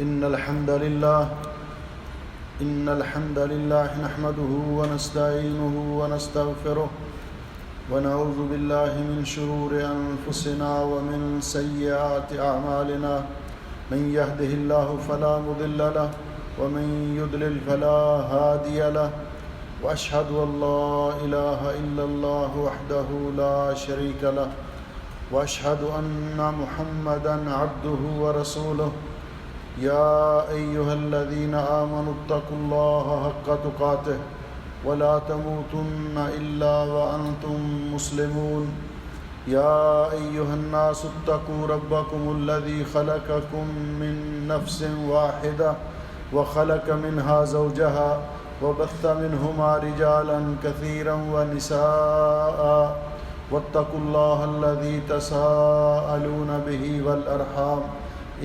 إن الحمد لله نحمده ونستعينه ونستغفره ونعوذ بالله من شرور أنفسنا ومن سيئات أعمالنا من يهده الله فلا مضل له ومن يضلل فلا هادي له وأشهد أن لا إله إلا الله وحده لا شريك له وأشهد أن محمدًا عبده ورسوله يا أيها الذين آمنوا اتقوا الله حق تقاته ولا تموتن إلا وأنتم مسلمون يا أيها الناس اتقوا ربكم الذي خلقكم من نفس واحدة وخلق منها زوجها وبث منهما رجالا كثيرا ونساء واتقوا الله الذي تساءلون به والأرحام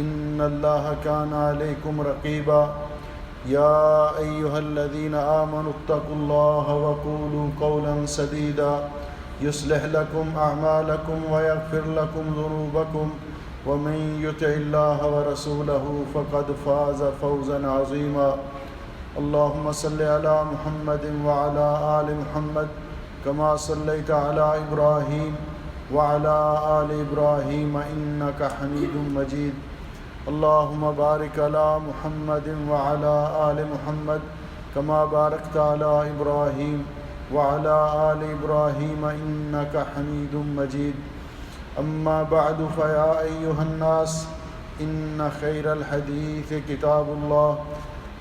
إن الله كان عليكم رقيبا يا أيها الذين آمنوا اتقوا الله وقولوا قولا سديدا يصلح لكم أعمالكم ويغفر لكم ذنوبكم ومن يطع الله ورسوله فقد فاز فوزا عظيما اللهم صل على محمد وعلى آل محمد كما صليت على إبراهيم وعلى آل إبراهيم إنك حميد مجيد اللهم بارك على محمد وعلى آل محمد كما باركت على إبراهيم وعلى آل إبراهيم إنك حميد مجيد أما بعد فيا أيها الناس إن خير الحديث كتاب الله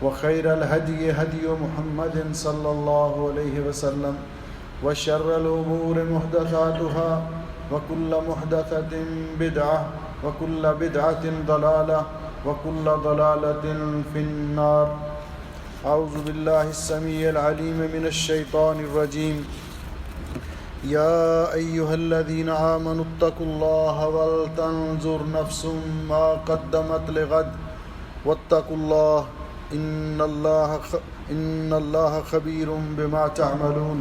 وخير الهدي هدي محمد صلى الله عليه وسلم وشر الأمور محدثاتها وكل محدثة بدعة وكل بدعة ضلالة وكل ضلالة في النار أعوذ بالله السميع العليم من الشيطان الرجيم يا أيها الذين آمنوا اتقوا الله ولتنظر نفس ما قدمت لغد واتقوا الله إن الله خبير بما تعملون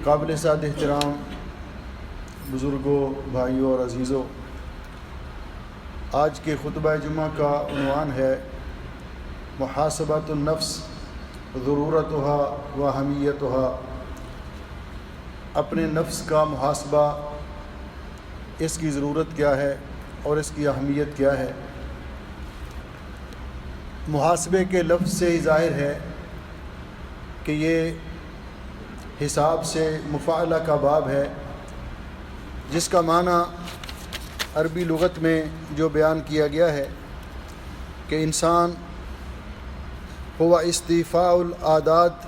قابل سعادت احترام بزرگوں، بھائیوں اور عزیزوں، آج کے خطبہ جمعہ کا عنوان ہے محاسبۃ النفس ضرورتها و اہمیتها، اپنے نفس کا محاسبہ، اس کی ضرورت کیا ہے اور اس کی اہمیت کیا ہے۔ محاسبے کے لفظ سے ہی ظاہر ہے کہ یہ حساب سے مفاعلہ کا باب ہے، جس کا معنی عربی لغت میں جو بیان کیا گیا ہے کہ انسان ہوا استیفاء العادات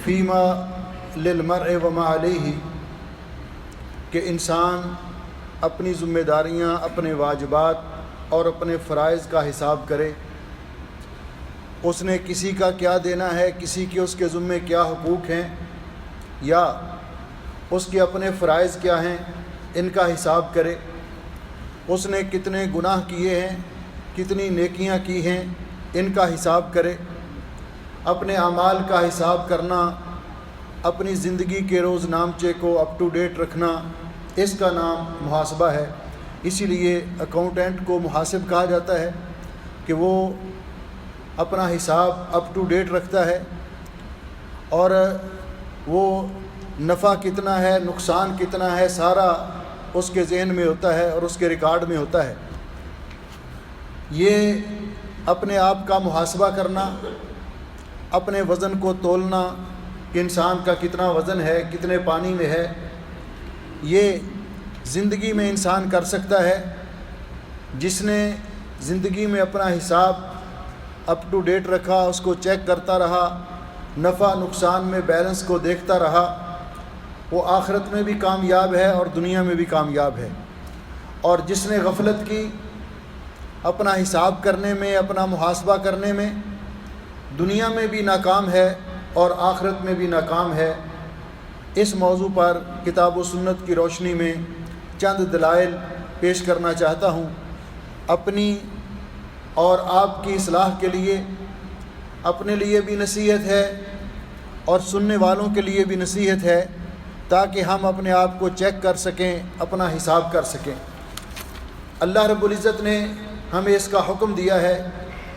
فیما للمرء وما علیہ، کہ انسان اپنی ذمہ داریاں، اپنے واجبات اور اپنے فرائض کا حساب کرے، اس نے کسی کا کیا دینا ہے، کسی کے اس کے ذمے کیا حقوق ہیں، یا اس کے اپنے فرائض کیا ہیں، ان کا حساب کرے، اس نے کتنے گناہ کیے ہیں، کتنی نیکیاں کی ہیں، ان کا حساب کرے۔ اپنے اعمال کا حساب کرنا، اپنی زندگی کے روز نامچے کو اپ ٹو ڈیٹ رکھنا، اس کا نام محاسبہ ہے۔ اسی لیے اکاؤنٹنٹ کو محاسب کہا جاتا ہے کہ وہ اپنا حساب اپ ٹو ڈیٹ رکھتا ہے، اور وہ نفع کتنا ہے، نقصان کتنا ہے، سارا اس کے ذہن میں ہوتا ہے اور اس کے ریکارڈ میں ہوتا ہے۔ یہ اپنے آپ کا محاسبہ کرنا، اپنے وزن کو تولنا کہ انسان کا کتنا وزن ہے، کتنے پانی میں ہے، یہ زندگی میں انسان کر سکتا ہے۔ جس نے زندگی میں اپنا حساب اپ ٹو ڈیٹ رکھا، اس کو چیک کرتا رہا، نفع نقصان میں بیلنس کو دیکھتا رہا، وہ آخرت میں بھی کامیاب ہے اور دنیا میں بھی کامیاب ہے۔ اور جس نے غفلت کی اپنا حساب کرنے میں، اپنا محاسبہ کرنے میں، دنیا میں بھی ناکام ہے اور آخرت میں بھی ناکام ہے۔ اس موضوع پر کتاب و سنت کی روشنی میں چند دلائل پیش کرنا چاہتا ہوں، اپنی اور آپ کی اصلاح کے لیے، اپنے لیے بھی نصیحت ہے اور سننے والوں کے لیے بھی نصیحت ہے، تاکہ ہم اپنے آپ کو چیک کر سکیں، اپنا حساب کر سکیں۔ اللہ رب العزت نے ہمیں اس کا حکم دیا ہے.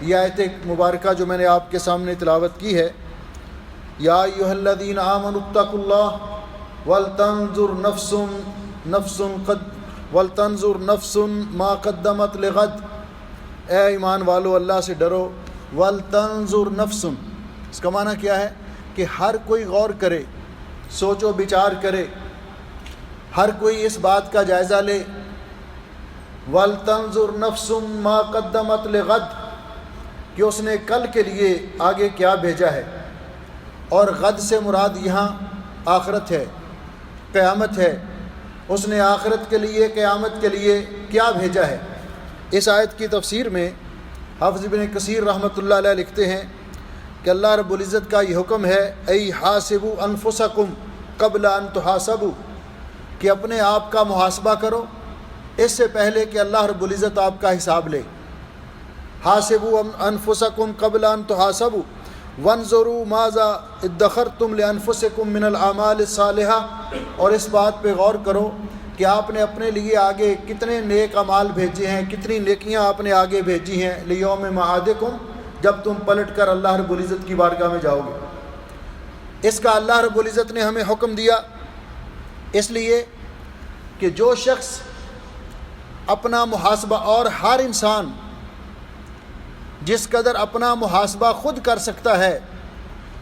یہ آیت مبارکہ جو میں نے آپ کے سامنے تلاوت کی ہے، یا ایھا الذین آمنوا اتقوا اللہ ولتنظر نفس ما قدمت لغد. اے ایمان والو، اللہ سے ڈرو. ولتنظر نفس، اس کا معنی کیا ہے کہ ہر کوئی غور کرے، سوچ و بچار کرے، ہر کوئی اس بات کا جائزہ لے. وَلْتَنْظُرْ نَفْسٌ مَا قَدَّمَتْ لِغَدْ، کہ اس نے کل کے لیے آگے کیا بھیجا ہے. اور غد سے مراد یہاں آخرت ہے، قیامت ہے. اس نے آخرت کے لیے، قیامت کے لیے کیا بھیجا ہے. اس آیت کی تفسیر میں حافظ ابن کثیر رحمۃ اللہ علیہ لکھتے ہیں کہ اللہ رب العزت کا یہ حکم ہے، ای حاسبوا انفسکم قبل ان تحاسبوا، کہ اپنے آپ کا محاسبہ کرو اس سے پہلے کہ اللہ رب العزت آپ کا حساب لے. حاسبوا انفسکم قبل ان تحاسبوا وانظروا ماذا ادخرتم لانفسکم من الاعمال الصالحہ. اور اس بات پہ غور کرو کہ آپ نے اپنے لیے آگے کتنے نیک اعمال بھیجے ہیں، کتنی نیکیاں آپ نے آگے بھیجی ہیں لیوم معادکم، جب تم پلٹ کر اللہ رب العزت کی بارگاہ میں جاؤ گے. اس کا اللہ رب العزت نے ہمیں حکم دیا اس لیے کہ جو شخص اپنا محاسبہ، اور ہر انسان جس قدر اپنا محاسبہ خود کر سکتا ہے،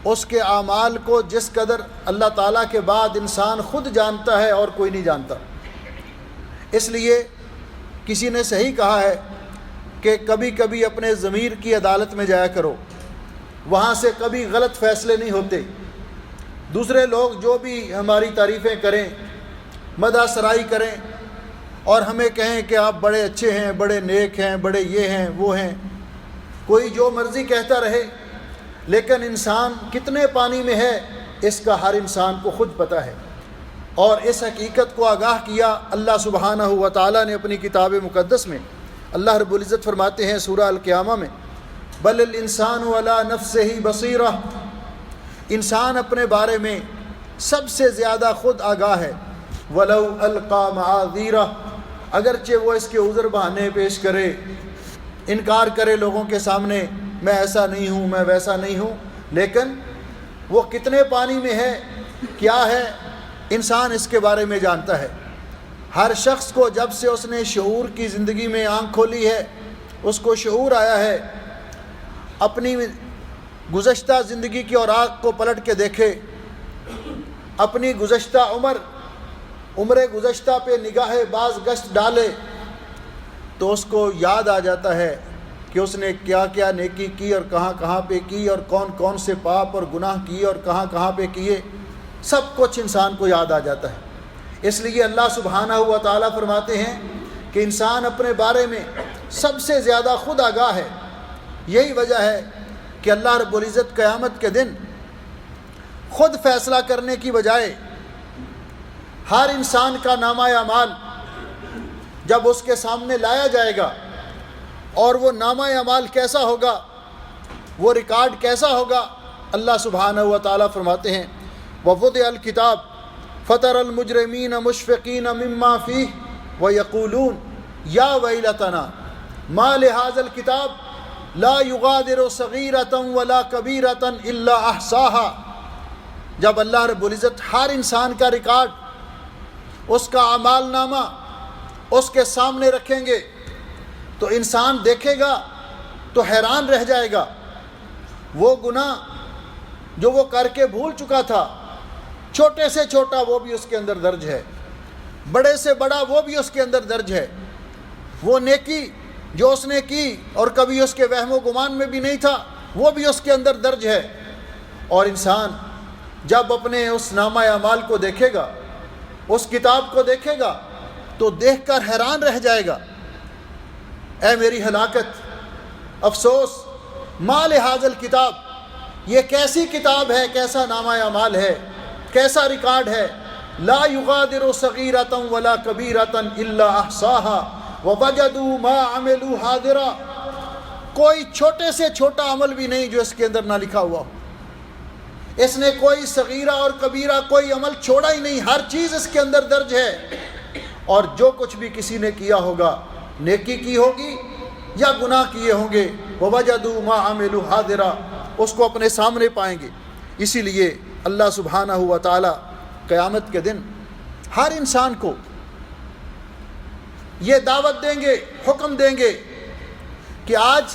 اس کے اعمال کو جس قدر اللہ تعالیٰ کے بعد انسان خود جانتا ہے اور کوئی نہیں جانتا. اس لیے کسی نے صحیح کہا ہے کہ کبھی کبھی اپنے ضمیر کی عدالت میں جایا کرو، وہاں سے کبھی غلط فیصلے نہیں ہوتے. دوسرے لوگ جو بھی ہماری تعریفیں کریں، مدح سرائی کریں اور ہمیں کہیں کہ آپ بڑے اچھے ہیں، بڑے نیک ہیں، بڑے یہ ہیں وہ ہیں، کوئی جو مرضی کہتا رہے، لیکن انسان کتنے پانی میں ہے اس کا ہر انسان کو خود پتہ ہے. اور اس حقیقت کو آگاہ کیا اللہ سبحانہ و تعالیٰ نے اپنی کتاب مقدس میں. اللہ رب العزت فرماتے ہیں سورہ القیامہ میں، بل الانسان علی نفسہ بصیرہ، انسان اپنے بارے میں سب سے زیادہ خود آگاہ ہے. ولو القی معاذیرہ، اگرچہ وہ اس کے عذر بہانے پیش کرے، انکار کرے لوگوں کے سامنے، میں ایسا نہیں ہوں، میں ویسا نہیں ہوں، لیکن وہ کتنے پانی میں ہے، کیا ہے، انسان اس کے بارے میں جانتا ہے. ہر شخص کو جب سے اس نے شعور کی زندگی میں آنکھ کھولی ہے، اس کو شعور آیا ہے، اپنی گزشتہ زندگی کی اوراق کو پلٹ کے دیکھے، اپنی گزشتہ عمر گزشتہ پہ نگاہ باز گشت ڈالے، تو اس کو یاد آ جاتا ہے کہ اس نے کیا کیا نیکی کی اور کہاں کہاں پہ کی، اور کون کون سے پاپ اور گناہ کیے اور کہاں کہاں پہ کیے، سب کچھ انسان کو یاد آ جاتا ہے. اس لیے اللہ سبحانہ و تعالیٰ فرماتے ہیں کہ انسان اپنے بارے میں سب سے زیادہ خود آگاہ ہے. یہی وجہ ہے کہ اللہ رب العزت قیامت کے دن خود فیصلہ کرنے کی بجائے ہر انسان کا نامہ اعمال جب اس کے سامنے لایا جائے گا، اور وہ نامہ اعمال کیسا ہوگا، وہ ریکارڈ کیسا ہوگا، اللہ سبحانہ و تعالیٰ فرماتے ہیں وَوُضِعَ الْكِتَابُ فَتَرَى الْمُجْرِمِينَ مُشْفِقِينَ مِمَّا فِيهِ وَيَقُولُونَ يَا وَيْلَتَنَا مَا لِهَذَا الْكِتَابِ لَا يُغَادِرُ صَغِيرَةً وَلَا كَبِيرَةً إِلَّا أَحْصَاهَا. جب اللہ رب العزت ہر انسان کا ریکارڈ، اس کا اعمال نامہ اس کے سامنے رکھیں گے، تو انسان دیکھے گا تو حیران رہ جائے گا. وہ گناہ جو وہ کر کے بھول چکا تھا، چھوٹے سے چھوٹا وہ بھی اس کے اندر درج ہے، بڑے سے بڑا وہ بھی اس کے اندر درج ہے. وہ نیکی جو اس نے کی اور کبھی اس کے وہم و گمان میں بھی نہیں تھا، وہ بھی اس کے اندر درج ہے. اور انسان جب اپنے اس نامہ اعمال کو دیکھے گا، اس کتاب کو دیکھے گا، تو دیکھ کر حیران رہ جائے گا، اے میری ہلاکت، افسوس، ما لہذا الکتاب، یہ کیسی کتاب ہے، کیسا نامہ اعمال ہے، کیسا ریکارڈ ہے. لا یغادر صغیرۃ ولا کبیرۃ الا احصاها ووجدوا ما عملوا حاضرا. کوئی چھوٹے سے چھوٹا عمل بھی نہیں جو اس کے اندر نہ لکھا ہوا ہو. اس نے کوئی صغیرہ اور کبیرہ کوئی عمل چھوڑا ہی نہیں، ہر چیز اس کے اندر درج ہے. اور جو کچھ بھی کسی نے کیا ہوگا نیکی کی ہوگی یا گناہ کیے ہوں گے، وَوَجَدُوا مَا عَمِلُوا حَاضِرًا، اس کو اپنے سامنے پائیں گے۔ اسی لیے اللہ سبحانہ و تعالی قیامت کے دن ہر انسان کو یہ دعوت دیں گے، حکم دیں گے کہ آج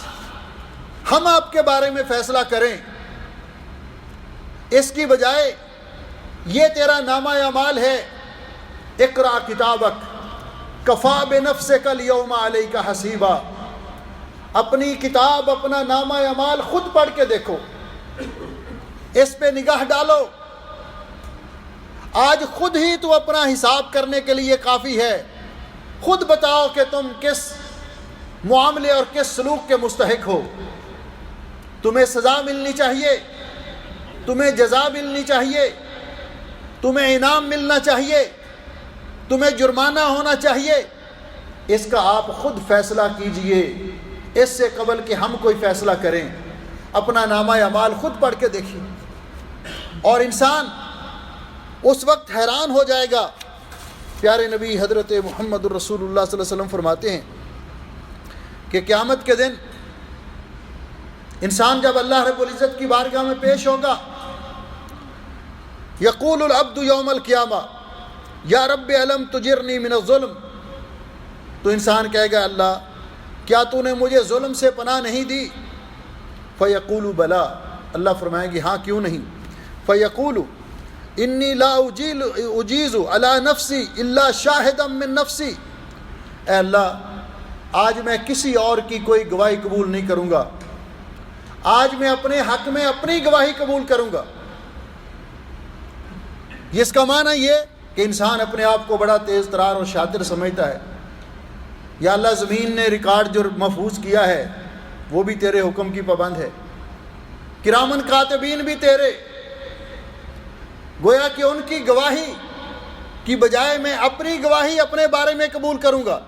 ہم آپ کے بارے میں فیصلہ کریں، اس کی بجائے یہ تیرا نامہ اعمال ہے، اقرأ کتابک کفا بنفسک الیوم علیک حسیبا، اپنی کتاب، اپنا نامہ اعمال خود پڑھ کے دیکھو، اس پہ نگاہ ڈالو، آج خود ہی تو اپنا حساب کرنے کے لیے کافی ہے، خود بتاؤ کہ تم کس معاملے اور کس سلوک کے مستحق ہو، تمہیں سزا ملنی چاہیے، تمہیں جزا ملنی چاہیے، تمہیں انعام ملنا چاہیے، تمہیں جرمانہ ہونا چاہیے، اس کا آپ خود فیصلہ کیجئے، اس سے قبل کہ ہم کوئی فیصلہ کریں۔ اپنا نامہ اعمال خود پڑھ کے دیکھیے، اور انسان اس وقت حیران ہو جائے گا۔ پیارے نبی حضرت محمد الرسول اللہ صلی اللہ علیہ وسلم فرماتے ہیں کہ قیامت کے دن انسان جب اللہ رب العزت کی بارگاہ میں پیش ہوگا، یقول العبد یوم القیامہ یا رب علم تجرنی من الظلم، تو انسان کہے گا اللہ کیا تو نے مجھے ظلم سے پناہ نہیں دی؟ فیقول بلا، اللہ فرمائیں گے ہاں کیوں نہیں؟ فیقول انی لا اجیز علی نفسی الا شاہدا من نفسی، اے اللہ آج میں کسی اور کی کوئی گواہی قبول نہیں کروں گا، آج میں اپنے حق میں اپنی گواہی قبول کروں گا۔ اس کا معنی یہ کہ انسان اپنے آپ کو بڑا تیز ترار اور شاطر سمجھتا ہے، یا اللہ زمین نے ریکارڈ جو محفوظ کیا ہے وہ بھی تیرے حکم کی پابند ہے، کرامن کاتبین بھی تیرے، گویا کہ ان کی گواہی کی بجائے میں اپنی گواہی اپنے بارے میں قبول کروں گا،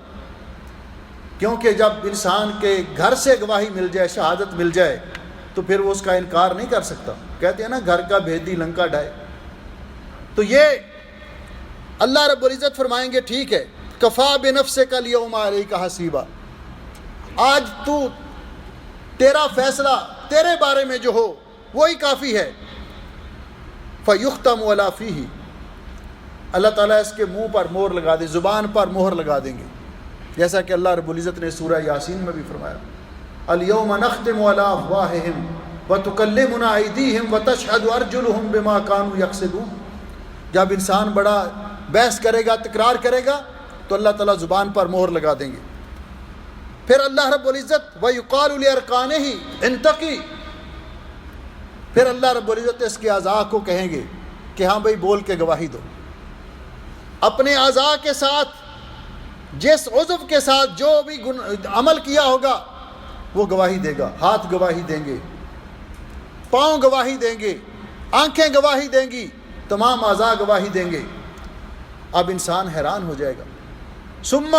کیونکہ جب انسان کے گھر سے گواہی مل جائے، شہادت مل جائے، تو پھر وہ اس کا انکار نہیں کر سکتا۔ کہتے ہیں نا گھر کا بھیدی لنکا ڈھائے۔ تو یہ اللہ رب العزت فرمائیں گے ٹھیک ہے، کفا بنفسک الیوم علیک حسیبا، آج تو تیرا فیصلہ تیرے بارے میں جو ہو وہی کافی ہے۔ فیختم علی فیہ، اللہ تعالیٰ اس کے منہ پر مہر لگا دے، زبان پر مہر لگا دیں گے، جیسا کہ اللہ رب العزت نے سورہ یاسین میں بھی فرمایا الیوم نختم علی افواہہم وتکلمنا ایدیہم وتشہد ارجلہم بما کانوا یکسبون۔ جب انسان بڑا بحث کرے گا، تکرار کرے گا، تو اللہ تعالیٰ زبان پر مہر لگا دیں گے۔ پھر اللہ رب العزت وَيُقَالُ لِأَرْقَانِهِ انتقی، پھر اللہ رب العزت اس کے اعضاء کو کہیں گے کہ ہاں بھائی بول کے گواہی دو۔ اپنے اعضاء کے ساتھ، جس عضو کے ساتھ جو بھی عمل کیا ہوگا وہ گواہی دے گا، ہاتھ گواہی دیں گے، پاؤں گواہی دیں گے، آنکھیں گواہی دیں گی، تمام اعضاء گواہی دیں گے۔ اب انسان حیران ہو جائے گا۔ ثم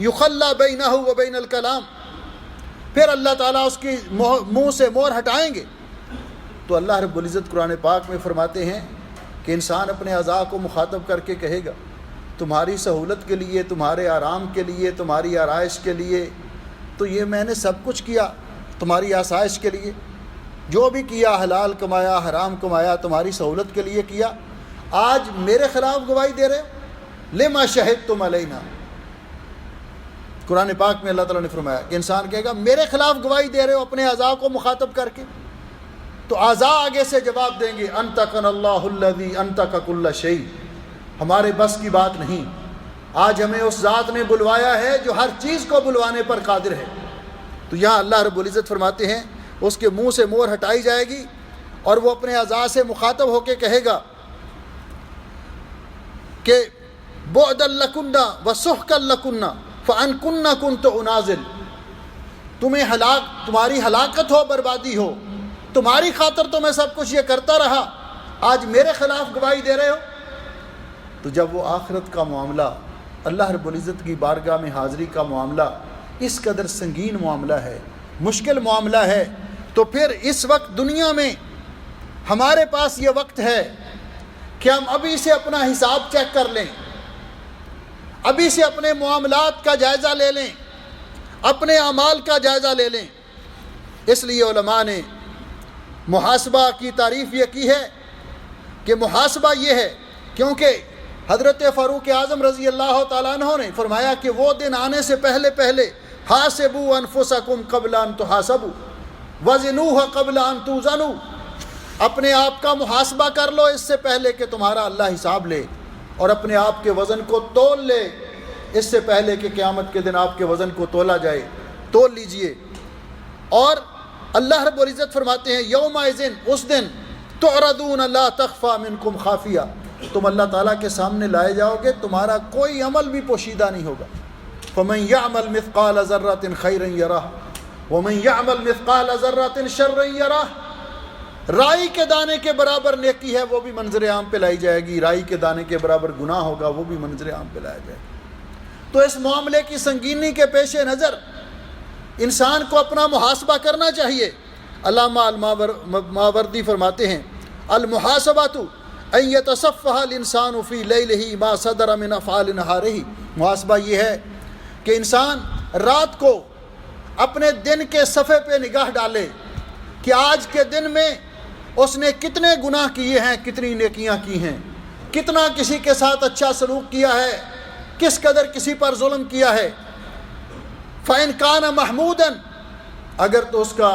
یخلی بینہ و بین الکلام، پھر اللہ تعالیٰ اس کی منہ سے مہر ہٹائیں گے۔ تو اللہ رب العزت قرآن پاک میں فرماتے ہیں کہ انسان اپنے اعضاء کو مخاطب کر کے کہے گا تمہاری سہولت کے لیے، تمہارے آرام کے لیے، تمہاری آرائش کے لیے تو یہ میں نے سب کچھ کیا، تمہاری آسائش کے لیے جو بھی کیا، حلال کمایا، حرام کمایا، تمہاری سہولت کے لیے کیا، آج میرے خلاف گواہی دے رہے ہو؟ لما شہدتم علینا، قرآن پاک میں اللہ تعالیٰ نے فرمایا کہ انسان کہے گا میرے خلاف گواہی دے رہے ہو اپنے اعضاء کو مخاطب کر کے، تو اعضاء آگے سے جواب دیں گے انطقنا اللہ الذی انطق کل شیء، ہمارے بس کی بات نہیں، آج ہمیں اس ذات نے بلوایا ہے جو ہر چیز کو بلوانے پر قادر ہے۔ تو یہاں اللہ رب العزت فرماتے ہیں اس کے منہ سے مہر ہٹائی جائے گی اور وہ اپنے اعضاء سے مخاطب ہو کے کہے گا کہ بعدا لکنا وسحقا لکنا فان کننا کنت انازل، تمہیں تمہاری ہلاکت ہو، بربادی ہو، تمہاری خاطر تو میں سب کچھ یہ کرتا رہا، آج میرے خلاف گواہی دے رہے ہو۔ تو جب وہ آخرت کا معاملہ، اللہ رب العزت کی بارگاہ میں حاضری کا معاملہ اس قدر سنگین معاملہ ہے، مشکل معاملہ ہے، تو پھر اس وقت دنیا میں ہمارے پاس یہ وقت ہے کہ ہم ابھی سے اپنا حساب چیک کر لیں، ابھی سے اپنے معاملات کا جائزہ لے لیں، اپنے اعمال کا جائزہ لے لیں۔ اس لیے علماء نے محاسبہ کی تعریف یہ کی ہے کہ محاسبہ یہ ہے، کیونکہ حضرت فاروق اعظم رضی اللہ تعالیٰ عنہ نے فرمایا کہ وہ دن آنے سے پہلے پہلے حاسبوا انفسکم قبل ان تحاسبوا وزنوها قبل ان توزنوا، اپنے آپ کا محاسبہ کر لو اس سے پہلے کہ تمہارا اللہ حساب لے، اور اپنے آپ کے وزن کو تول لے اس سے پہلے کہ قیامت کے دن آپ کے وزن کو تولا جائے، تول لیجئے۔ اور اللہ رب العزت فرماتے ہیں یومئذ، اس دن تعرضون لا تخفی منکم خافیہ، تم اللہ تعالیٰ کے سامنے لائے جاؤ گے، تمہارا کوئی عمل بھی پوشیدہ نہیں ہوگا۔ فمن یعمل مثقال ذرۃ خیرا یرہ ومن یعمل مثقال ذرۃ شرا یرہ، رائی کے دانے کے برابر نیکی ہے وہ بھی منظر عام پہ لائی جائے گی، رائی کے دانے کے برابر گناہ ہوگا وہ بھی منظر عام پہ لایا جائے گا۔ تو اس معاملے کی سنگینی کے پیش نظر انسان کو اپنا محاسبہ کرنا چاہیے۔ علامہ الماوردی فرماتے ہیں المحاسبۃ ان یتصفح الانسان فی لیلہ ما صدر من افعال نہارہ، محاسبہ یہ ہے کہ انسان رات کو اپنے دن کے صفحے پہ نگاہ ڈالے کہ آج کے دن میں اس نے کتنے گناہ کیے ہیں، کتنی نیکیاں کی ہیں، کتنا کسی کے ساتھ اچھا سلوک کیا ہے، کس قدر کسی پر ظلم کیا ہے۔ فَإِنْ كَانَ مَحْمُودًا، اگر تو اس کا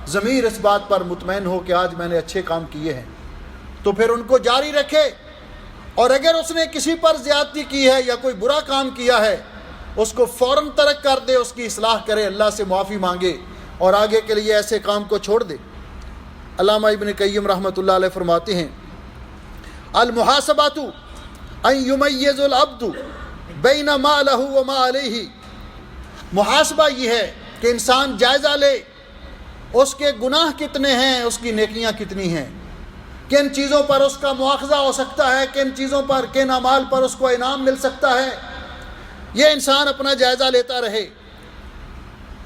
ضمیر اس بات پر مطمئن ہو کہ آج میں نے اچھے کام کیے ہیں تو پھر ان کو جاری رکھے، اور اگر اس نے کسی پر زیادتی کی ہے یا کوئی برا کام کیا ہے اس کو فوراً ترک کر دے، اس کی اصلاح کرے، اللہ سے معافی مانگے اور آگے کے لیے ایسے کام کو چھوڑ دے۔ علامہ ابن قیم رحمۃ اللہ علیہ فرماتے ہیں المحاسبۃ ان یمیز العبد بین ما لہ و ما علیہ، محاسبہ یہ ہے کہ انسان جائزہ لے اس کے گناہ کتنے ہیں، اس کی نیکیاں کتنی ہیں، کن چیزوں پر اس کا مواخذہ ہو سکتا ہے، کن چیزوں پر، کن اعمال پر اس کو انعام مل سکتا ہے، یہ انسان اپنا جائزہ لیتا رہے۔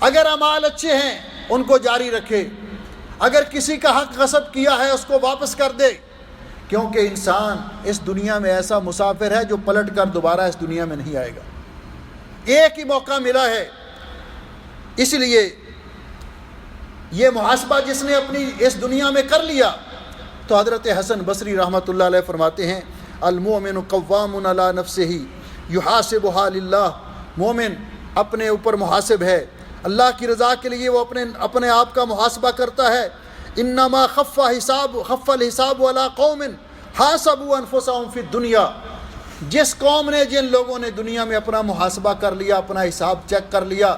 اگر اعمال اچھے ہیں ان کو جاری رکھے، اگر کسی کا حق غصب کیا ہے اس کو واپس کر دے، کیونکہ انسان اس دنیا میں ایسا مسافر ہے جو پلٹ کر دوبارہ اس دنیا میں نہیں آئے گا، ایک ہی موقع ملا ہے۔ اس لیے یہ محاسبہ جس نے اپنی اس دنیا میں کر لیا، تو حضرت حسن بصری رحمۃ اللہ علیہ فرماتے ہیں المؤمن قوام علی نفسہ یحاسبها للہ، مومن اپنے اوپر محاسب ہے، اللہ کی رضا کے لیے وہ اپنے آپ کا محاسبہ کرتا ہے۔ انما خف الحساب علی قوم حاسبوا انفسهم فی الدنیا، جس قوم نے، جن لوگوں نے دنیا میں اپنا محاسبہ کر لیا، اپنا حساب چیک کر لیا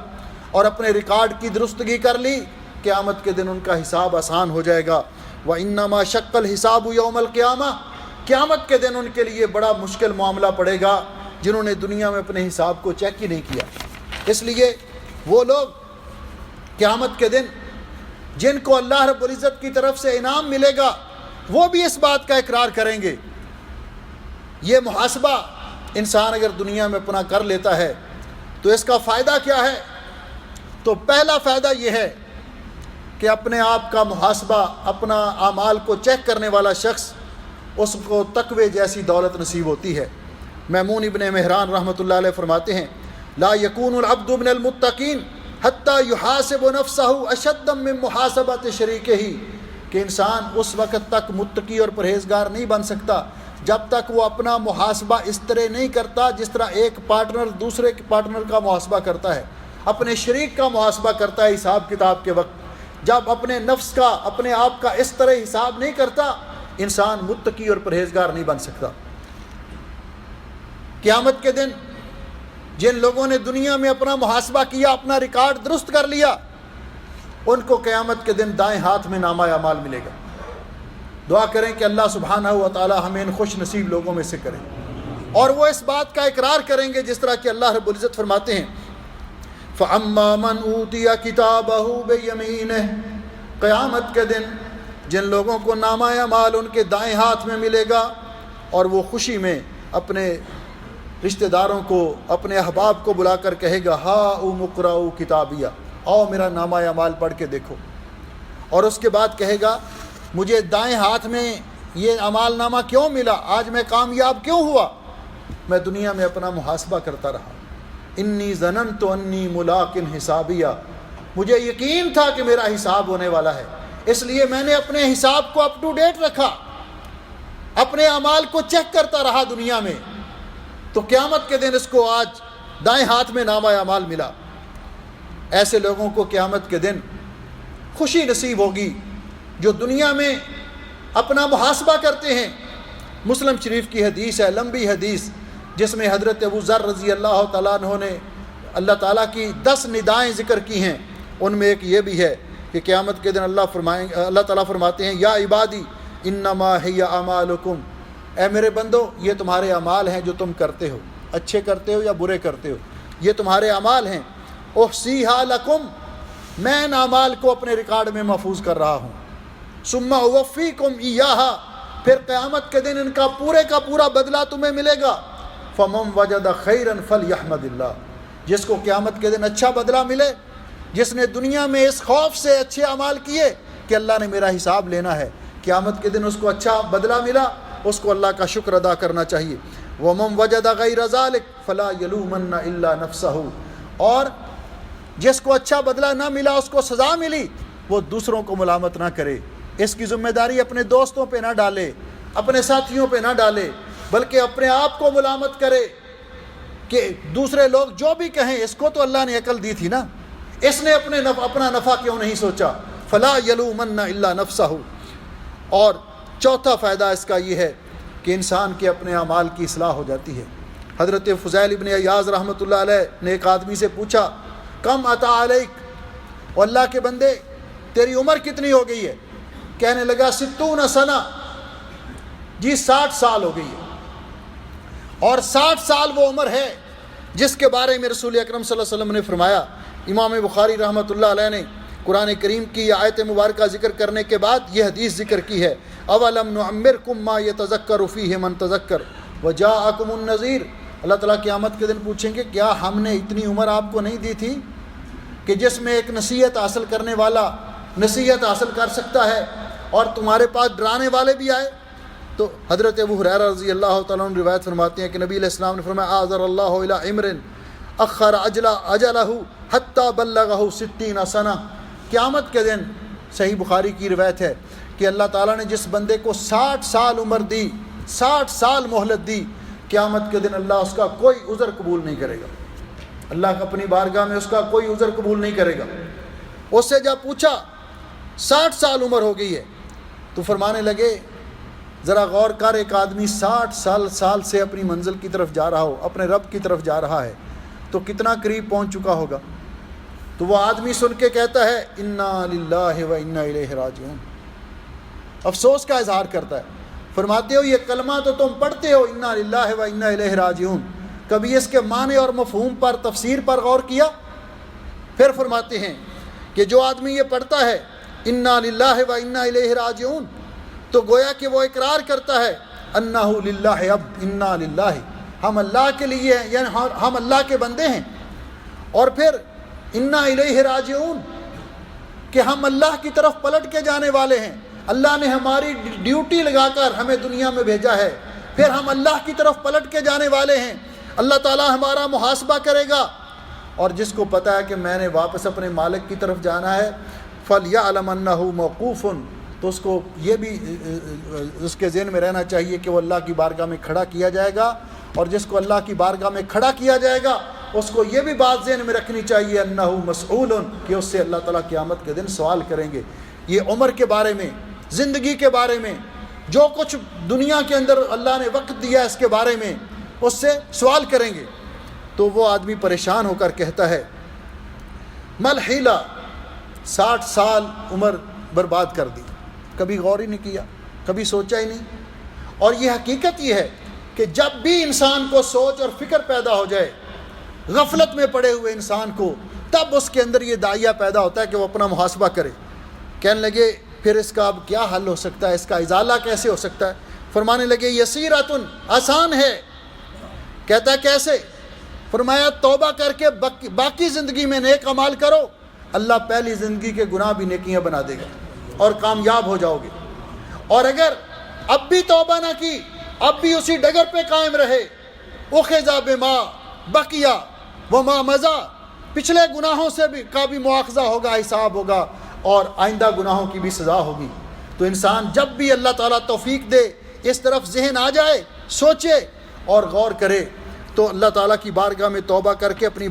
اور اپنے ریکارڈ کی درستگی کر لی، قیامت کے دن ان کا حساب آسان ہو جائے گا۔ وَإِنَّمَا شَقَّ الْحِسَابُ يَوْمَ الْقِيَامَةِ، قیامت کے دن ان کے لیے بڑا مشکل معاملہ پڑے گا جنہوں نے دنیا میں اپنے حساب کو چیک ہی نہیں کیا۔ اس لیے وہ لوگ قیامت کے دن جن کو اللہ رب العزت کی طرف سے انعام ملے گا وہ بھی اس بات کا اقرار کریں گے۔ یہ محاسبہ انسان اگر دنیا میں اپنا کر لیتا ہے تو اس کا فائدہ کیا ہے؟ تو پہلا فائدہ یہ ہے کہ اپنے آپ کا محاسبہ، اپنا اعمال کو چیک کرنے والا شخص، اس کو تقوی جیسی دولت نصیب ہوتی ہے۔ میمون ابن مہران رحمۃ اللہ علیہ فرماتے ہیں لا یکون العبد من المتقین حتی یحاسب نفسہ اشد من محاسبۃ شریکہ، کہ انسان اس وقت تک متقی اور پرہیزگار نہیں بن سکتا جب تک وہ اپنا محاسبہ اس طرح نہیں کرتا جس طرح ایک پارٹنر دوسرے پارٹنر کا محاسبہ کرتا ہے، اپنے شریک کا محاسبہ کرتا ہے حساب کتاب کے وقت۔ جب اپنے نفس کا، اپنے آپ کا اس طرح حساب نہیں کرتا، انسان متقی اور پرہیزگار نہیں بن سکتا۔ قیامت کے دن جن لوگوں نے دنیا میں اپنا محاسبہ کیا، اپنا ریکارڈ درست کر لیا، ان کو قیامت کے دن دائیں ہاتھ میں نامہ اعمال ملے گا۔ دعا کریں کہ اللہ سبحانہ و تعالی ہمیں ان خوش نصیب لوگوں میں سے کرے، اور وہ اس بات کا اقرار کریں گے جس طرح کہ اللہ رب العزت فرماتے ہیں فَأَمَّا مَنْ أُوتِيَ كِتَابَهُ بِيَمِينِهِ، قیامت کے دن جن لوگوں کو نامہ اعمال ان کے دائیں ہاتھ میں ملے گا، اور وہ خوشی میں اپنے رشتہ داروں کو، اپنے احباب کو بلا کر کہے گا ہاؤم اقرؤوا کتابیہ، آؤ میرا نامہ اعمال پڑھ کے دیکھو، اور اس کے بعد کہے گا مجھے دائیں ہاتھ میں یہ اعمال نامہ کیوں ملا، آج میں کامیاب کیوں ہوا، میں دنیا میں اپنا محاسبہ کرتا رہا. انی ظننت انی ملاق حسابیہ، مجھے یقین تھا کہ میرا حساب ہونے والا ہے، اس لیے میں نے اپنے حساب کو اپ ٹو ڈیٹ رکھا، اپنے اعمال کو چیک کرتا رہا دنیا میں. تو قیامت کے دن اس کو آج دائیں ہاتھ میں نامہ اعمال ملا. ایسے لوگوں کو قیامت کے دن خوشی نصیب ہوگی جو دنیا میں اپنا محاسبہ کرتے ہیں. مسلم شریف کی حدیث ہے، لمبی حدیث، جس میں حضرت ابو ذر رضی اللہ تعالیٰ عنہ نے اللہ تعالیٰ کی 10 ندائیں ذکر کی ہیں. ان میں ایک یہ بھی ہے کہ قیامت کے دن اللہ تعالیٰ فرماتے ہیں یا عبادی انما ہی اعمالکم، اے میرے بندو یہ تمہارے اعمال ہیں جو تم کرتے ہو، اچھے کرتے ہو یا برے کرتے ہو، یہ تمہارے اعمال ہیں. احصیھا لکم، میں ان اعمال کو اپنے ریکارڈ میں محفوظ کر رہا ہوں. ثم اوفیکم ایھا، پھر قیامت کے دن ان کا پورے کا پورا بدلہ تمہیں ملے گا. فمن وجد خیرا فلیحمد اللہ، جس کو قیامت کے دن اچھا بدلہ ملے، جس نے دنیا میں اس خوف سے اچھے اعمال کیے کہ اللہ نے میرا حساب لینا ہے، قیامت کے دن اس کو اچھا بدلہ ملا، اس کو اللہ کا شکر ادا کرنا چاہیے. ومن وجد غیر ذلک فلا یلومن الا نفسہ، اور جس کو اچھا بدلہ نہ ملا، اس کو سزا ملی، وہ دوسروں کو ملامت نہ کرے. اس کی ذمہ داری اپنے دوستوں پہ نہ ڈالے، اپنے ساتھیوں پہ نہ ڈالے، بلکہ اپنے آپ کو ملامت کرے کہ دوسرے لوگ جو بھی کہیں اس کو تو اللہ نے عقل دی تھی نا، اس نے اپنا نفع کیوں نہیں سوچا. فلا یلومن الا نفسہ. اور چوتھا فائدہ اس کا یہ ہے کہ انسان کے اپنے اعمال کی اصلاح ہو جاتی ہے. حضرت فضیل ابن عیاض رحمۃ اللہ علیہ نے ایک آدمی سے پوچھا کم عطا علیک، اور اللہ کے بندے تیری عمر کتنی ہو گئی ہے؟ کہنے لگا 60 سنہ، جی 60 سال ہو گئی ہے. اور 60 سال وہ عمر ہے جس کے بارے میں رسول اکرم صلی اللہ علیہ وسلم نے فرمایا. امام بخاری رحمۃ اللہ علیہ نے قرآن کریم کی یہ آیت مبارکہ ذکر کرنے کے بعد یہ حدیث ذکر کی ہے، اولم نعمرکم ما یتذکر فیہ من تذکر وجاءکم النذیر. اللہ تعالیٰ قیامت کے دن پوچھیں گے کیا ہم نے اتنی عمر آپ کو نہیں دی تھی کہ جس میں ایک نصیحت حاصل کرنے والا نصیحت حاصل کر سکتا ہے اور تمہارے پاس ڈرانے والے بھی آئے. تو حضرت ابو ہریرہ رضی اللہ تعالیٰ عنہ روایت فرماتے ہیں کہ نبی علیہ السلام نے فرمایا اعذر اللہ الی عمر اخر اجلہ حتی بلغہ 60 سنہ. قیامت کے دن صحیح بخاری کی روایت ہے کہ اللہ تعالیٰ نے جس بندے کو 60 سال عمر دی، 60 سال مہلت دی، قیامت کے دن اللہ اس کا کوئی عذر قبول نہیں کرے گا. اللہ اپنی بارگاہ میں اس کا کوئی عذر قبول نہیں کرے گا. اس سے جب پوچھا 60 سال عمر ہو گئی ہے تو فرمانے لگے ذرا غور کر، ایک آدمی 60 سال سے اپنی منزل کی طرف جا رہا ہو، اپنے رب کی طرف جا رہا ہے، تو کتنا قریب پہنچ چکا ہوگا. تو وہ آدمی سن کے کہتا ہے انا للہ و انا الیہ راجعون، افسوس کا اظہار کرتا ہے. فرماتے ہو یہ کلمہ تو تم پڑھتے ہو انا للہ و انا الیہ راجعون، کبھی اس کے معنی اور مفہوم پر تفسیر پر غور کیا؟ پھر فرماتے ہیں کہ جو آدمی یہ پڑھتا ہے انا للہ و انا الیہ راجعون تو گویا کہ وہ اقرار کرتا ہے انہ للہ، اب انا للہ، ہم اللہ کے لیے ہیں، یعنی ہم اللہ کے بندے ہیں. اور پھر انا الیہ راجعون کہ ہم اللہ کی طرف پلٹ کے جانے والے ہیں، اللہ نے ہماری ڈیوٹی لگا کر ہمیں دنیا میں بھیجا ہے، پھر ہم اللہ کی طرف پلٹ کے جانے والے ہیں، اللہ تعالیٰ ہمارا محاسبہ کرے گا. اور جس کو پتہ ہے کہ میں نے واپس اپنے مالک کی طرف جانا ہے فَلْيَعْلَمْ أَنَّهُ مَوْقُوفٌ، تو اس کو یہ بھی اس کے ذہن میں رہنا چاہیے کہ وہ اللہ کی بارگاہ میں کھڑا کیا جائے گا. اور جس کو اللہ کی بارگاہ میں کھڑا کیا جائے گا اس کو یہ بھی بات ذہن میں رکھنی چاہیے انہو مسئول، کہ اس سے اللہ تعالیٰ قیامت کے دن سوال کریں گے. یہ عمر کے بارے میں، زندگی کے بارے میں، جو کچھ دنیا کے اندر اللہ نے وقت دیا اس کے بارے میں اس سے سوال کریں گے. تو وہ آدمی پریشان ہو کر کہتا ہے مل حیلہ، 60 سال عمر برباد کر دی، کبھی غور ہی نہیں کیا، کبھی سوچا ہی نہیں. اور یہ حقیقت یہ ہے کہ جب بھی انسان کو سوچ اور فکر پیدا ہو جائے غفلت میں پڑے ہوئے انسان کو، تب اس کے اندر یہ داعیہ پیدا ہوتا ہے کہ وہ اپنا محاسبہ کرے. کہنے لگے پھر اس کا اب کیا حل ہو سکتا ہے، اس کا ازالہ کیسے ہو سکتا ہے؟ فرمانے لگے یسیرۃ، آسان ہے. کہتا ہے کیسے؟ فرمایا توبہ کر کے باقی زندگی میں نیک اعمال کرو، اللہ پہلی زندگی کے گناہ بھی نیکیاں بنا دے گا اور کامیاب ہو جاؤ گے. اور اگر اب بھی توبہ نہ کی، اب بھی اسی ڈگر پہ قائم رہے اخذ بما بقیہ وما مضی، پچھلے گناہوں سے بھی کا بھی مواخذہ ہوگا، حساب ہوگا، اور آئندہ گناہوں کی بھی سزا ہوگی۔ تو انسان جب بھی اللہ تعالیٰ توفیق دے اس طرف ذہن آ جائے، سوچے اور غور کرے، تو اللہ تعالیٰ کی بارگاہ میں توبہ کر کے اپنی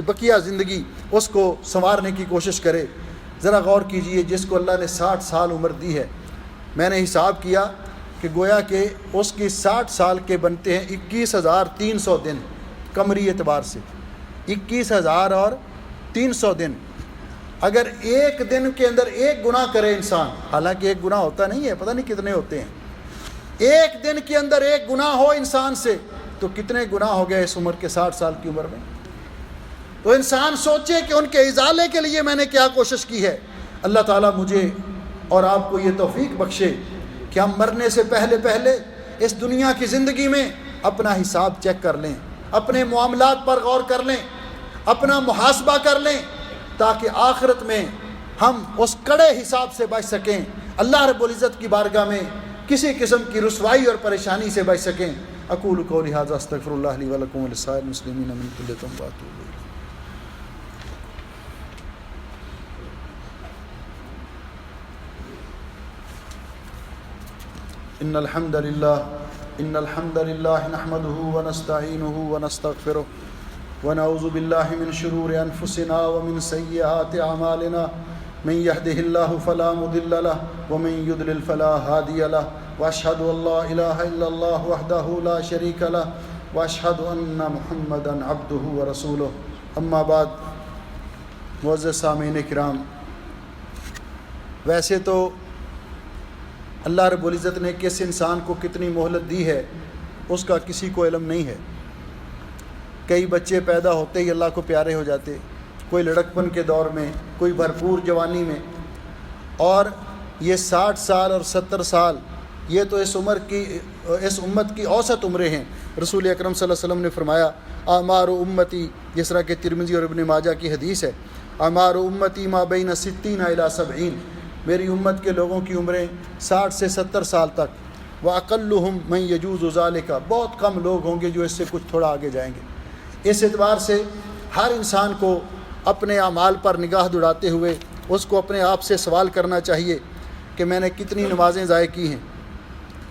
بقیہ زندگی اس کو سنوارنے کی کوشش کرے۔ ذرا غور کیجئے، جس کو اللہ نے 60 سال عمر دی ہے، میں نے حساب کیا کہ گویا کہ اس کی 60 سال کے بنتے ہیں 21,300 دن قمری اعتبار سے، 21,300 دن۔ اگر ایک دن کے اندر ایک گناہ کرے انسان، حالانکہ ایک گناہ ہوتا نہیں ہے، پتہ نہیں کتنے ہوتے ہیں، ایک دن کے اندر ایک گناہ ہو انسان سے تو کتنے گناہ ہو گئے اس عمر کے 60 سال کی عمر میں۔ تو انسان سوچے کہ ان کے ازالے کے لیے میں نے کیا کوشش کی ہے۔ اللہ تعالیٰ مجھے اور آپ کو یہ توفیق بخشے کہ ہم مرنے سے پہلے اس دنیا کی زندگی میں اپنا حساب چیک کر لیں، اپنے معاملات پر غور کر لیں، اپنا محاسبہ کر لیں، تاکہ آخرت میں ہم اس کڑے حساب سے بچ سکیں، اللہ رب العزت کی بارگاہ میں کسی قسم کی رسوائی اور پریشانی سے بچ سکیں۔ اقول قولی ھذا استغفر اللہ لی ولکم ولسائر المسلمین من کل ذنب واتوب الیہ۔ ان الحمد للہ نحمده ونستعینه ونستغفره ونعوذ باللہ من شرور انفسنا ومن سیئات اعمالنا، من يهده الله فلا مضل له ومن يضلل فلا هادي له، واشهد ان لا اله الا الله وحده لا شريك له، واشهد ان محمدا عبده ورسوله۔ اما بعد، معزز سامعین کرام، ویسے تو اللہ رب العزت نے کس انسان کو کتنی مہلت دی ہے اس کا کسی کو علم نہیں ہے۔ کئی بچے پیدا ہوتے ہی اللہ کو پیارے ہو جاتے، کوئی لڑکپن کے دور میں، کوئی بھرپور جوانی میں، اور یہ 60 سال اور 70 سال یہ تو اس امت کی اوسط عمریں ہیں۔ رسول اکرم صلی اللہ علیہ وسلم نے فرمایا اعمار امتی، جس طرح کہ ترمذی اور ابن ماجہ کی حدیث ہے، اعمار امتی ما بین 60 الی 70، میری امت کے لوگوں کی عمریں 60 سے 70 سال تک، واقلہم من یجوز ذالک، بہت کم لوگ ہوں گے جو اس سے کچھ تھوڑا آگے جائیں گے۔ اس اعتبار سے ہر انسان کو اپنے اعمال پر نگاہ دوڑاتے ہوئے اس کو اپنے آپ سے سوال کرنا چاہیے کہ میں نے کتنی نمازیں ضائع کی ہیں،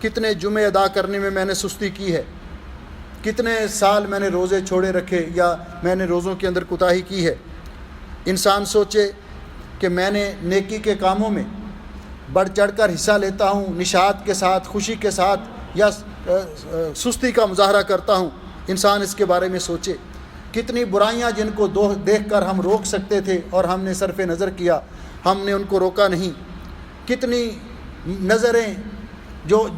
کتنے جمعے ادا کرنے میں نے سستی کی ہے، کتنے سال میں نے روزے چھوڑے رکھے یا میں نے روزوں کے اندر کوتاہی کی ہے۔ انسان سوچے کہ میں نے نیکی کے کاموں میں بڑھ چڑھ کر حصہ لیتا ہوں، نشاط کے ساتھ، خوشی کے ساتھ، یا سستی کا مظاہرہ کرتا ہوں۔ انسان اس کے بارے میں سوچے کتنی برائیاں جن کو دیکھ کر ہم روک سکتے تھے اور ہم نے صرف نظر کیا، ہم نے ان کو روکا نہیں۔ کتنی نظریں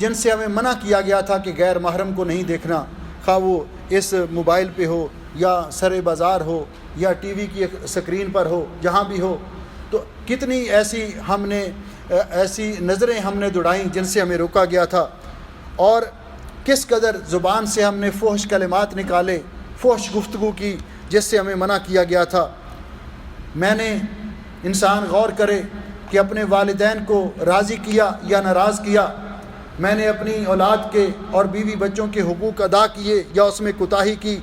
جن سے ہمیں منع کیا گیا تھا کہ غیر محرم کو نہیں دیکھنا، خواہ وہ اس موبائل پہ ہو یا سر بازار ہو یا ٹی وی کی سکرین پر ہو، جہاں بھی ہو، تو کتنی ایسی نظریں ہم نے دوڑائیں جن سے ہمیں روکا گیا تھا، اور کس قدر زبان سے ہم نے فحش کلمات نکالے، فحش گفتگو کی جس سے ہمیں منع کیا گیا تھا۔ انسان غور کرے کہ اپنے والدین کو راضی کیا یا ناراض کیا، میں نے اپنی اولاد کے اور بیوی بچوں کے حقوق ادا کیے یا اس میں کوتاہی کی،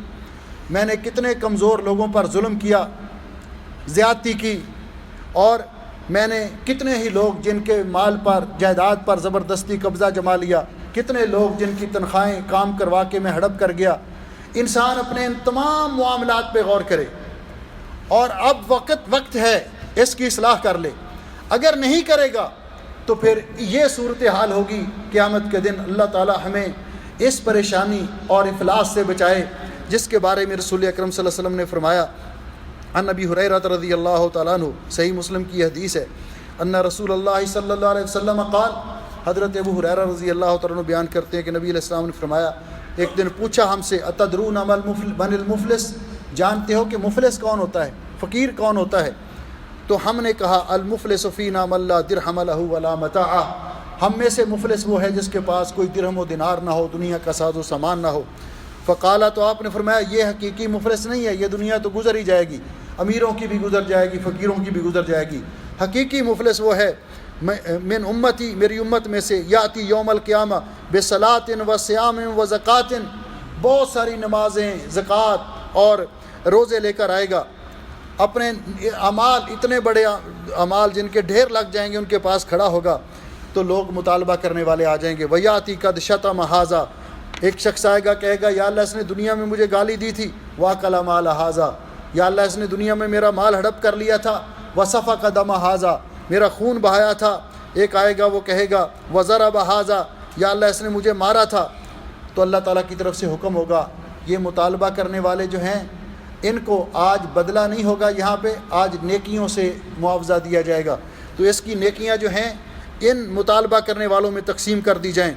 میں نے کتنے کمزور لوگوں پر ظلم کیا، زیادتی کی، اور میں نے کتنے ہی لوگ جن کے مال پر، جائیداد پر زبردستی قبضہ جما لیا، کتنے لوگ جن کی تنخواہیں کام کروا کے میں ہڑپ کر گیا۔ انسان اپنے ان تمام معاملات پہ غور کرے، اور اب وقت ہے اس کی اصلاح کر لے۔ اگر نہیں کرے گا تو پھر یہ صورتحال ہوگی قیامت کے دن، اللہ تعالی ہمیں اس پریشانی اور افلاس سے بچائے جس کے بارے میں رسول اکرم صلی اللہ علیہ وسلم نے فرمایا۔ عن ابی ہریرہ رضی اللہ تعالیٰ عنہ، صحیح مسلم کی حدیث ہے، ان رسول اللہ صلی اللہ علیہ وسلم قال، حضرت ابو ہریرہ رضی اللہ تعالیٰ عنہ بیان کرتے ہیں کہ نبی علیہ السلام نے فرمایا، ایک دن پوچھا ہم سے، اتدرون من المفلس، جانتے ہو کہ مفلس کون ہوتا ہے، فقیر کون ہوتا ہے؟ تو ہم نے کہا المفلس فینا من لا درہم لہ ولا متاع، ہم میں سے مفلس وہ ہے جس کے پاس کوئی درہم و دینار نہ ہو، دنیا کا ساز و سامان نہ ہو۔ فقالا، تو آپ نے فرمایا یہ حقیقی مفلس نہیں ہے، یہ دنیا تو گزر ہی جائے گی، امیروں کی بھی گزر جائے گی، فقیروں کی بھی گزر جائے گی۔ حقیقی مفلس وہ ہے من امتی، میری امت میں سے، یاتی یوم القیامہ بصلاۃ و صیام و زکوٰۃ، بہت ساری نمازیں، زکوٰۃ اور روزے لے کر آئے گا، اپنے اعمال، اتنے بڑے اعمال جن کے ڈھیر لگ جائیں گے ان کے پاس کھڑا ہوگا، تو لوگ مطالبہ کرنے والے آ جائیں گے۔ وَيَأْتِي قَدْ شَتَمَ هَٰذَا، ایک شخص آئے گا کہے گا یا اللہ اس نے دنیا میں مجھے گالی دی تھی، وَأَكَلَ مَالَ هَٰذَا، یا اللہ اس نے دنیا میں میرا مال ہڑپ کر لیا تھا، وَسَفَكَ دَمَ هَٰذَا، میرا خون بہایا تھا۔ ایک آئے گا وہ کہے گا وَضَرَبَ هَٰذَا، یا اللہ اس نے مجھے مارا تھا۔ تو اللہ تعالیٰ کی طرف سے حکم ہوگا، یہ مطالبہ کرنے والے جو ہیں ان کو آج بدلہ نہیں ہوگا، یہاں پہ آج نیکیوں سے معاوضہ دیا جائے گا، تو اس کی نیکیاں جو ہیں ان مطالبہ کرنے والوں میں تقسیم کر دی جائیں۔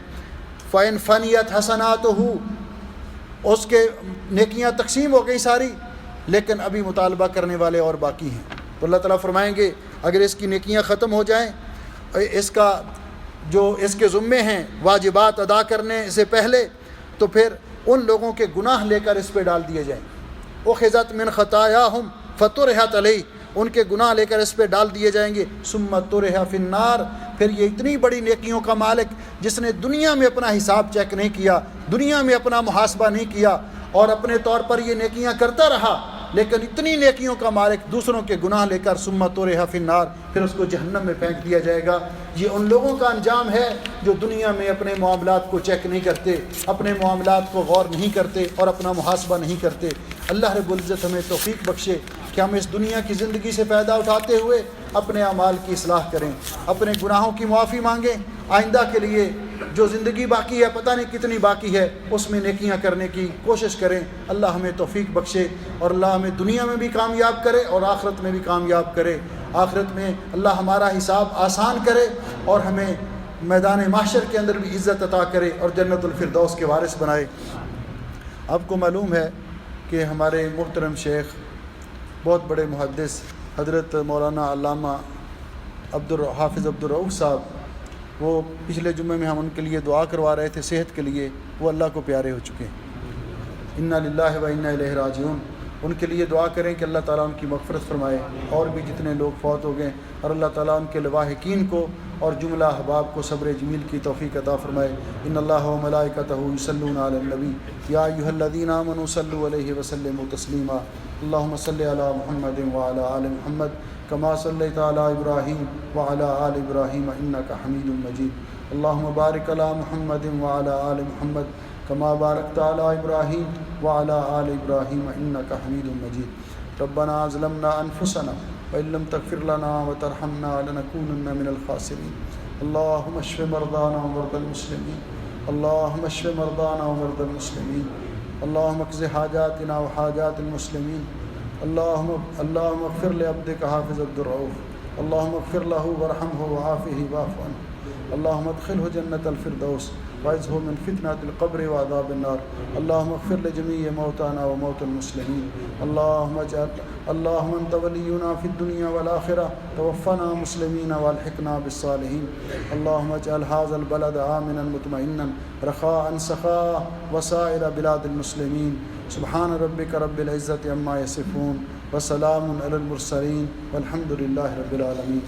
فَإِنْ فَنِيَتْ حَسَنَاتُهُ، اس کے نیکیاں تقسیم ہو گئی ساری، لیکن ابھی مطالبہ کرنے والے اور باقی ہیں، تو اللہ تعالیٰ فرمائیں گے اگر اس کی نیکیاں ختم ہو جائیں، اس کا جو اس کے ذمے ہیں واجبات ادا کرنے سے پہلے، تو پھر ان لوگوں کے گناہ لے کر اس پہ ڈال دیے جائیں۔ اُخِذَتْ مِنْ خَطَایَاهُمْ فَطُرِحَتْ عَلَیْهِ، ان کے گناہ لے کر اس پہ ڈال دیے جائیں گے۔ ثُمَّ طُرِحَ فِي النَّارِ، پھر یہ اتنی بڑی نیکیوں کا مالک جس نے دنیا میں اپنا حساب چیک نہیں کیا، دنیا میں اپنا محاسبہ نہیں کیا اور اپنے طور پر یہ نیکیاں کرتا رہا، لیکن اتنی نیکیوں کا مالک دوسروں کے گناہ لے کر ثُمَّ طُرِحَ فِي النَّارِ، پھر اس کو جہنم میں پھینک دیا جائے گا۔ یہ ان لوگوں کا انجام ہے جو دنیا میں اپنے معاملات کو چیک نہیں کرتے، اپنے معاملات کو غور نہیں کرتے اور اپنا محاسبہ نہیں کرتے۔ اللہ رب العزت ہمیں توفیق بخشے کہ ہم اس دنیا کی زندگی سے فائدہ اٹھاتے ہوئے اپنے اعمال کی اصلاح کریں، اپنے گناہوں کی معافی مانگیں، آئندہ کے لیے جو زندگی باقی ہے، پتہ نہیں کتنی باقی ہے، اس میں نیکیاں کرنے کی کوشش کریں۔ اللہ ہمیں توفیق بخشے اور اللہ ہمیں دنیا میں بھی کامیاب کرے اور آخرت میں بھی کامیاب کرے۔ آخرت میں اللہ ہمارا حساب آسان کرے اور ہمیں میدان محشر کے اندر بھی عزت عطا کرے اور جنت الفردوس کے وارث بنائے۔ آپ کو معلوم ہے کہ ہمارے محترم شیخ، بہت بڑے محدث حضرت مولانا علامہ حافظ عبدالرؤوف صاحب، وہ پچھلے جمعے میں ہم ان کے لیے دعا کروا رہے تھے صحت کے لیے، وہ اللہ کو پیارے ہو چکے ہیں۔ انا للہ و انا الیہ راجعون۔ ان کے لیے دعا کریں کہ اللہ تعالیٰ ان کی مغفرت فرمائے، اور بھی جتنے لوگ فوت ہو گئے، اور اللہ تعالیٰ ان کے لواحقین کو اور جملہ احباب کو صبر جمیل کی توفیق عطا فرمائے۔ ان اللہ و ملائکتہ یصلون علی النبی یا ایھا الذین آمنوا صلوا علیہ وسلموا تسلیما۔ اللہم صل علی محمد وعلی آل محمد کما صلیت علی ابراہیم وعلی آل ابراہیم انک حمید مجید۔ اللہم بارک علی محمد وعلی آل محمد کما بارکت علی ابراہیم وعلی آل ابراہیم انک حمید مجید۔ ربنا ظلمنا انفسنا وإن لم تغفر لنا وترحمنا لنكونن من الخاسرين۔ اللهم اشف مرضانا ومرضى المسلمين، اللهم اشف مرضانا ومرضى المسلمين، اللهم اقض حاجاتنا وحاجات المسلمين، اللهم اغفر لعبدك حافظ عبدالرؤوف، اللهم اغفر له وارحمه وعافه واعف عنه، اللهم ادخله جنة الفردوس واعذه من فتنة القبر وعذاب النار، اللهم اغفر لجميع موتانا وموتى المسلمين، اللهم انت ولينا في الدنيا والآخرة، توفنا مسلمين والحقنا بالصالحين، اللهم اجعل هذا البلد آمنا مطمئنا رخاء سخاء وسائر بلاد المسلمين، سبحان ربك رب العزة عما يصفون وسلام على المرسلين والحمد لله رب العالمين۔